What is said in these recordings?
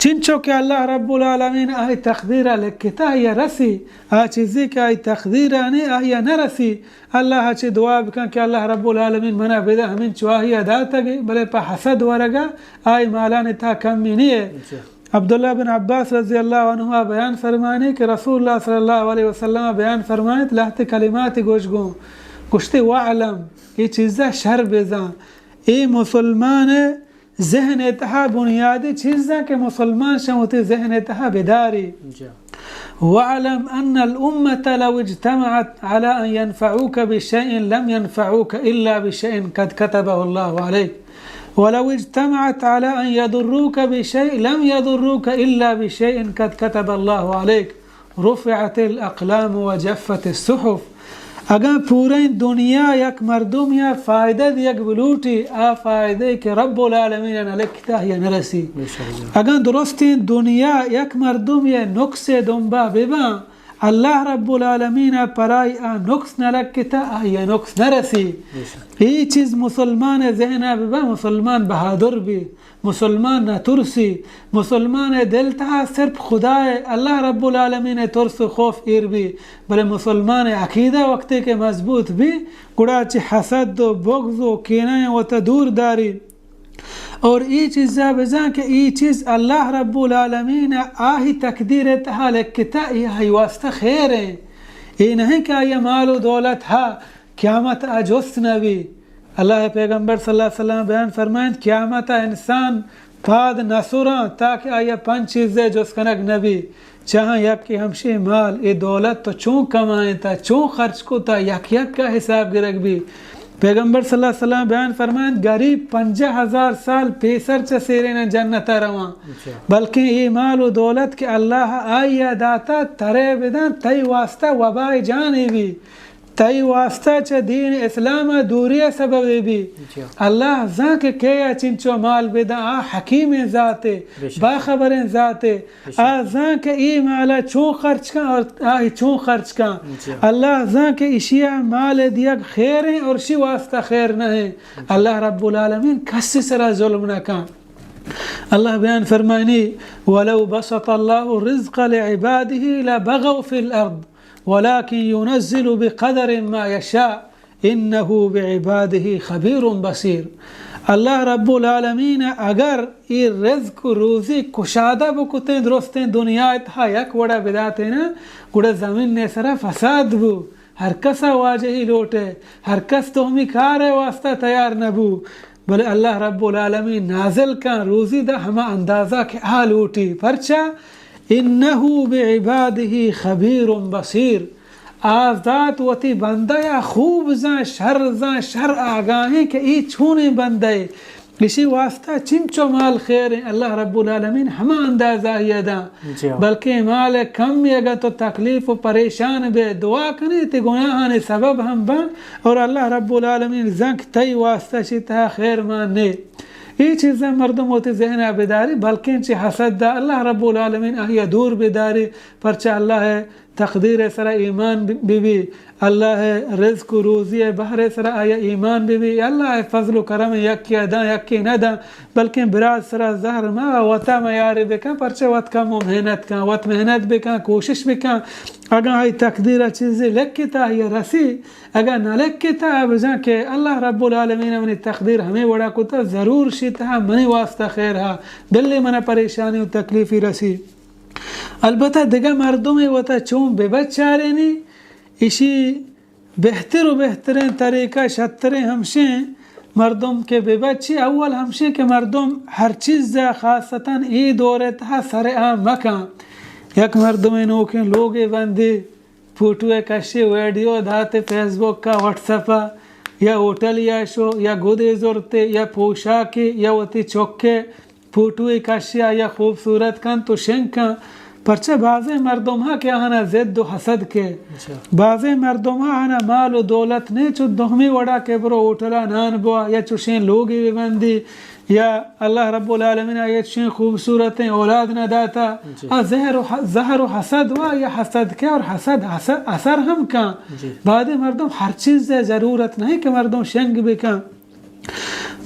چنچو کہ اللہ رب العالمین آئی تقدیرہ لکھتا یا رسی آ چیزی کہ آئی تقدیرہ نہیں آئی نہ رسی اللہ چی دعا بکن کہ اللہ رب العالمین منا بدا ہمیں چواہی ادا تگی بلے پا حسد ورگا آئی مالان تا کمی نہیں ہے. عبداللہ بن عباس رضی اللہ عنہ بیان فرمانے کہ رسول اللہ صلی اللہ علیہ وسلم بیان فرمانے لہت کلمات گوش گون گوشتے وعلم یہ چیزہ شر بیزان ای مسلمان ذہن اتہا بنیادی چیزاں کہ مسلمان شموتی ذہن اتہا بداری. وَعْلَمْ أَنَّ الْأُمَّةَ لَوْ اجْتَمَعَتْ عَلَىٰ أَنْ يَنْفَعُوكَ بِشَيْءٍ لَمْ يَنْفَعُوكَ إِلَّا بِشَيْءٍ قَدْ كَتَبَهُ اللَّهُ عَلَيْكَ وَلَوْ اجْتَمَعَتْ عَلَىٰ أَنْ يَضُرُّوكَ بِشَيْءٍ لَمْ يَضُرُّوكَ إِلَّا بِشَيْءٍ قَدْ كَتَبَ اللَّهُ عَلَيْكَ رُفِعَتِ الْأَقْلَامُ وَجَفَّتِ الصُّحُفُ. اگر پورے دنیا یک مردم یا فائدہ یک بلوٹی آ فائدے کہ رب العالمین نلکتا یا نرسی. اگر درستی دنیا یک مردم یا نقص دنبا ببا اللہ رب العالمین پرائی آ نقص نلکتا یا نقص نرسی. یہ چیز مسلمان ذہنہ ببا مسلمان بہادر بھی مسلمان نہ ترسی مسلمان دل تہا صرف خدا اللہ رب العالمین ترس خوف ایر بھی بلے مسلمان عقیدہ وقتے کے مضبوط بھی گڑا چی حسد و بغض و کینہ و تدور داری. اور ای چیزا بزن کہ ای چیز اللہ رب العالمین آہی تقدیر تہا لکتا یہ واسطہ خیر ہے. یہ نہیں کہ یہ مال و دولت ہا قیامت اجست نبی. اللہ پیغمبر صلی اللہ علیہ وسلم بیان فرمائیں قیامت انسان پاد نصران تاکہ آیا 5 چیزیں جس کنک نبی چاہاں یک کہ ہمشی مال یہ دولت تو چون کمائیں تا چون خرچ کو تا یک کا حساب گرگ بھی. پیغمبر صلی اللہ علیہ وسلم بیان فرمائیں غریب 50,000 سال پیسر چسیرین جنت روان بلکہ یہ مال و دولت کہ اللہ آیا داتا ترے بدن تی واسطہ وبائی جانے بھی تی واسطہ چا دین اسلام دوری سبب بھی اللہ زاں کے کیا چنچو مال بدا آ حکیم ذات باخبر ذات آ زاں کے ای مالا چون خرچ کا اور آہی چون خرچ کا اللہ زاں کے اشیاء مال دیا خیر ہیں اور شی واسطہ خیر نہ ہیں. اللہ رب العالمین کسی سرا ظلم نہ کام. اللہ بیان فرمائنی وَلَوْ بَسَطَ اللَّهُ الرِّزْقَ لِعِبَادِهِ لَبَغَوْا فِي الْأَرْضِ ولكن ينزل بقدر ما يشاء انه بعباده خبير بصير. اللہ رب العالمین اگر یہ رزق روزی کشادہ بکتے درستیں دنیا اتہا یک وڑا بداتے نا گوڑا زمین نے سرا فساد بو ہر کسا واجہی لوٹے ہر کس تو ہمیں کار واسطہ تیار نبو بلے اللہ رب العالمین نازل کا روزی دا ہما اندازہ کے آل اوٹی پرچا انہو بعبادہ خبیر بصیر. آزاد وتی بندہ یا خوب زاں شر آگاہیں کہ ای چھونے بندے اسی واسطہ چنچو مال خیر ہیں اللہ رب العالمین ہما اندازہ یدا بلکہ مال کم یگا تو تکلیف و پریشان بے دعا کریں تے گناہاں سبب ہم بن اور اللہ رب العالمین زنک تی واسطہ چیتا خیر ماننے. یہ چیزیں مردم ہوتی ذہن بیداری بلکہ چی حسد دا اللہ رب العالمین آہیا دور بیداری پرچہ اللہ ہے تقدیر سرا ایمان بھی اللہ ہے رزق و روزی بہر سرا آیا ایمان بھی اللہ ہے فضل و کرم یکی ادا یکی ندا بلکہ براد سرا زہر ما وطا میاری بکن پرچہ وط کا محنت کن وط محنت بکن کوشش بکن اگر آئی تقدیر چیزی لکتا یا رسی اگر نہ لکتا بجان کہ اللہ رب العالمین منی تقدیر ہمیں وڑا کتا ضرور شیتا منی واسطہ خیر ہا بلی منہ پریشانی و تکلیفی رسی. البتہ دیگا مردم وطا چون بے بچارے نی اسی بہتر و بہترین طریقہ شتریں ہمشیں مردم کے بے بچی اول ہمشیں کہ مردم ہر چیز خاصتاً ای دورتہ سر عام مکان یک مردم نوکیں لوگے بندی فوٹوے کشی ویڈیو دھاتے فیس بک کا واٹس اپا یا ہوٹل یا شو یا گودے زورتے یا پوشاکی یا وتی چوکے فوٹوے کشیا یا خوبصورت کن تو شنگ کن پرچہ بعض مردم ہاں کہ آنا زد و حسد کے بعض مردم ہاں آنا مال و دولت نہیں چو دہمی وڑا کے برو اوٹلا نان بوا یا چوشین لوگی بھی بندی یا اللہ رب العالمین آیا چوشین خوبصورتیں اولاد نہ داتا زہر و حسد ہوا یا حسد کے اور حسد اثر ہم کان بعد مردم ہر چیز ضرورت نہیں کہ مردم شنگ بھی کان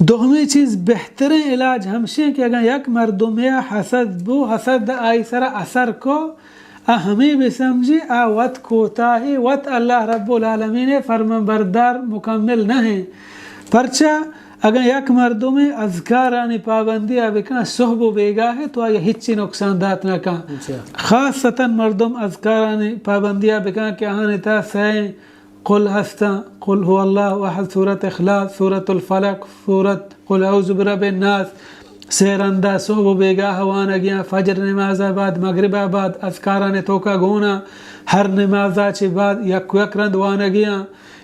دومی چیز بہترین علاج ہمشے کہ اگر یک مردمیا حسد بو حسد آئی سرا اثر کو ہمیں بھی سمجھی وط کوتاہی وط اللہ رب العالمین فرمان بردار مکمل نہ ہیں پرچہ اگر یک مردم اذکارانی پابندی بکن صحب و بیگاہ ہے تو آیا ہچی نقصان دات نہ کن خاصتاً مردم اذکارانی پابندی بکن کہ آہاں تا سائیں قل ہستا قل هو اللہ احد سورت اخلاص سورت الفلق سورت قل اعوذ برب الناس سیرندہ صحب و بیگاہ وانا گیا فجر نماز بعد مغرب بعد اذکاران توکا گونا ہر نمازہ چی بعد یک رند وانا گیا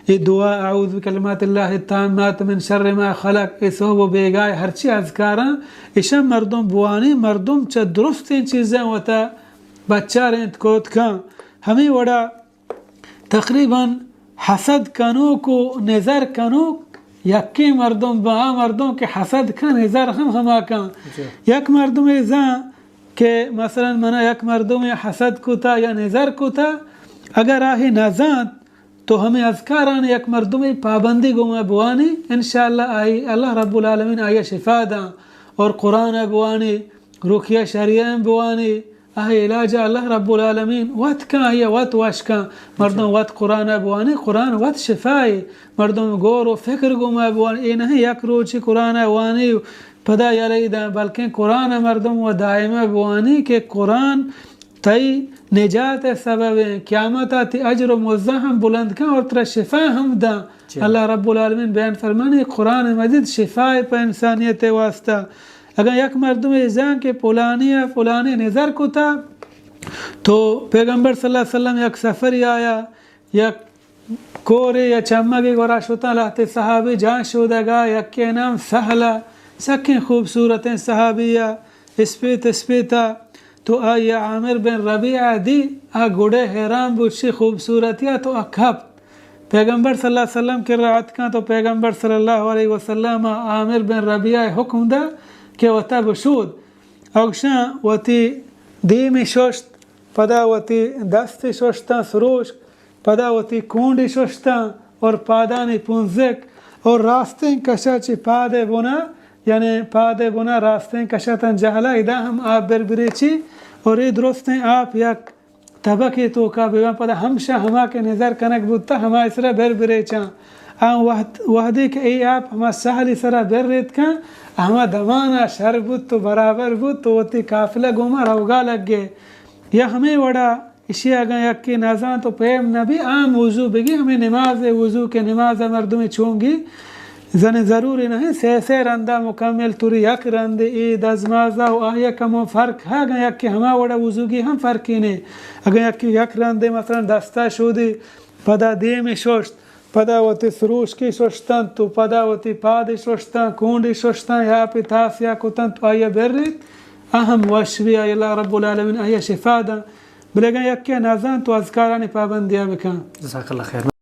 یہ دعا اعوذ بکلمات اللہ التامات من شر ما خلق یہ صحب و بیگاہ ہرچی اذکاران اشم مردم بوانی مردم چا درست این چیزیں وطا بچہ رہنت کوت کان ہمیں وڑا تقریباً حسد کنو کو نظر کنو یکی مردم با مردم که حسد کن نظر ہما کن یک مردم ایزان که مثلا منا یک مردم حسد کتا یا نظر کتا اگر آہی نزاند تو ہمیں اذکاران یک مردم پابندی گوما بوانی انشاءاللہ آئی اللہ رب العالمین آئی شفا دا اور قرآن بوانی رقیہ شریعہ بوانی آئی علاج اللہ رب العالمین وقت کان آئی وقت واش کان مردم وقت قرآن بوانی قرآن وقت شفائی مردم گور و فکر گوما بوانی ای نہیں یک روچی قرآن وانی پدا یلی دا بلکہ قرآن مردم و دائمہ بوانی کہ قرآن تی نجات سبب قیامت تی اجر و موزہ ہم بلند کن اور ترہ شفا ہم دا اللہ رب العالمین بیان فرمانی قرآن مجید شفائی پا انسانیت واسطہ اگر یک مردم ایزان کہ فلانی نظر کو تا تو پیغمبر صلی اللہ علیہ وسلم یک سفری آیا یک کوری یا چمگی گورا شتا لہتے صحابی جان شودگا یک کے نام سہلا سکیں خوبصورت صحابیہ اسپیتا تو آئی عامر بن ربیعہ دی گوڑے حیران بودشی خوبصورتیا تو اکھب پیغمبر صلی اللہ علیہ وسلم کی رعایت کن تو پیغمبر صلی اللہ علیہ وسلم عامر بن ربیعہ حکم دا کہ وطا بشود اگشان وطی دیمی ششت پدا وطی دستی ششتا سروش پدا وطی کونڈی ششتا اور پادانی پونزک اور راستیں کشا چی پادے بنا یعنی پادے بنا راستیں کشا تن جہلا ادا ہم آپ بربری چی اور یہ درستیں آپ یک طبقی تو کا بیوان پدا ہمشہ ہما کے نظر کنک بودتا ہما اسرا بربری چاں وحدی کہ ای آپ ہما سہلی سرا بر ریت کن ہما دمانا شر بود تو برابر بود تو وطی کافلہ گوما روگا لگ گئے یا ہمیں وڑا اسی اگر یک کی نازان تو پیم نبی عام وضو بگی ہمیں نماز وضو کے نماز مردمی چونگی زن ضروری نہیں سے رندہ مکمل توری یک رند عید ازمازہ و آیا کمو فرق ہے اگر یک کی ہما وڑا وضو کی ہم فرقی نہیں اگر یک رند مثلا دستا شودی پدا دیم شوشت پدا وتی سروش کی شوشتن تو پدا وتی پادی شوشتن کونڈی شوشتن یا پی تاسیا کتن تو آیا برید اہم وشوی آیا اللہ رب العالمین آیا شفا دا بلگن یک کی نازان تو اذکارانی پابندیا بکن جزاک اللہ خیر